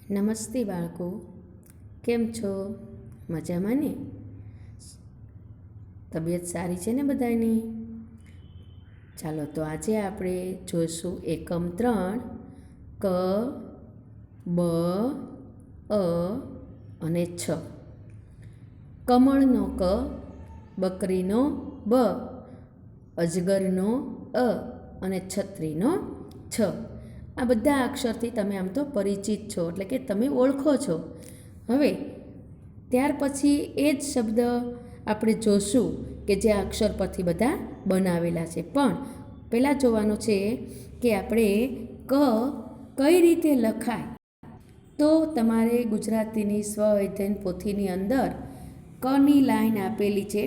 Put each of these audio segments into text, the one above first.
નમસ્તે બાળકો, કેમ છો? મજામાં ને? તબિયત સારી છે ને બધાની? ચાલો તો આજે આપણે જોઈશું એકમ 3 ક, બ, અ અને છ. કમળનો ક, બકરીનો બ, અજગરનો અ અને છત્રીનો છ. આ બધા અક્ષરથી તમે આમ તો પરિચિત છો, એટલે કે તમે ઓળખો છો. હવે ત્યાર પછી એ જ શબ્દ આપણે જોશું કે જે અક્ષર પરથી બધા બનાવેલા છે. પણ પહેલાં જોવાનું છે કે આપણે ક કઈ રીતે લખાય. તો તમારે ગુજરાતીની સ્વ અધ્યયન પોથીની અંદર કની લાઈન આપેલી છે,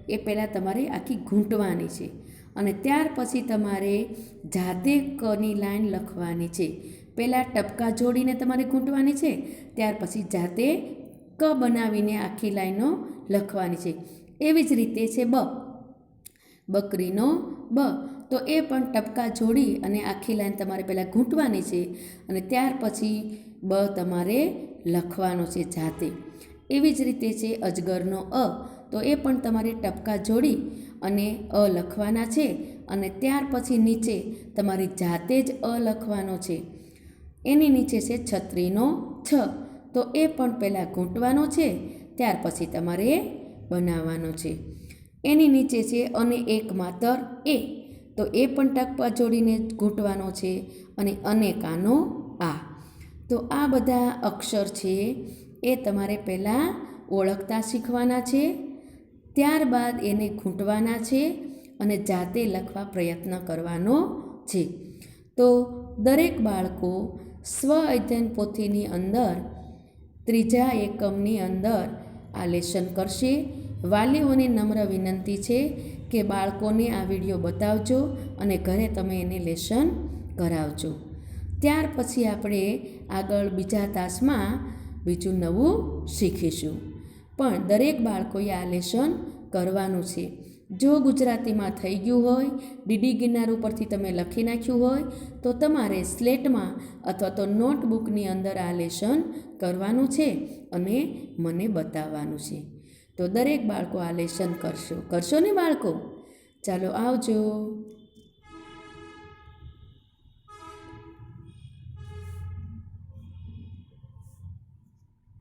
એ પહેલાં તમારે આખી ઘૂંટવાની છે અને ત્યાર પછી તમારે જાતે કની લાઈન લખવાની છે. પહેલાં ટપકા જોડીને તમારે ઘૂંટવાની છે, ત્યાર પછી જાતે ક બનાવીને આખી લાઈનો લખવાની છે. એવી જ રીતે છે બ, બકરીનો બ, તો એ પણ ટપકા જોડી અને આખી લાઈન તમારે પહેલાં ઘૂંટવાની છે અને ત્યાર પછી બ તમારે લખવાનો છે જાતે. એવી જ રીતે છે અજગરનો અ, તો એ પણ તમારે ટપકા જોડી અને અ લખવાના છે અને ત્યાર પછી નીચે તમારી જાતે જ અ લખવાનો છે. એની નીચે છે છત્રીનો છ, તો એ પણ પહેલાં ઘૂંટવાનો છે, ત્યાર પછી તમારે બનાવવાનો છે. એની નીચે છે અને એક માતર એ, તો એ પણ ટપકા જોડીને ઘૂંટવાનો છે અને અનેકાનો આ. તો આ બધા અક્ષર છે એ તમારે પહેલાં ઓળખતા શીખવાના છે, ત્યારબાદ એને ઘૂંટવાના છે અને જાતે લખવા પ્રયત્ન કરવાનો છે. તો દરેક બાળકો સ્વ અધ્યયન પોથીની અંદર ત્રીજા એકમની અંદર આ લેસન કરશે. વાલીઓને નમ્ર વિનંતી છે કે બાળકોને આ વિડીયો બતાવજો અને ઘરે તમે એને લેસન કરાવજો. ત્યાર પછી આપણે આગળ બીજા તાસમાં બીજું નવું શીખીશું. પણ દરેક બાળકોએ આ લેસન કરવાનું છે. જો ગુજરાતીમાં થઈ ગયું હોય, ડીડી ગિરનાર ઉપરથી તમે લખી નાખ્યું હોય, તો તમારે સ્લેટમાં અથવા તો નોટબુકની અંદર આ લેસન કરવાનું છે અને મને બતાવવાનું છે. તો દરેક બાળકો આ લેસન કરશો ને બાળકો? ચાલો આવજો.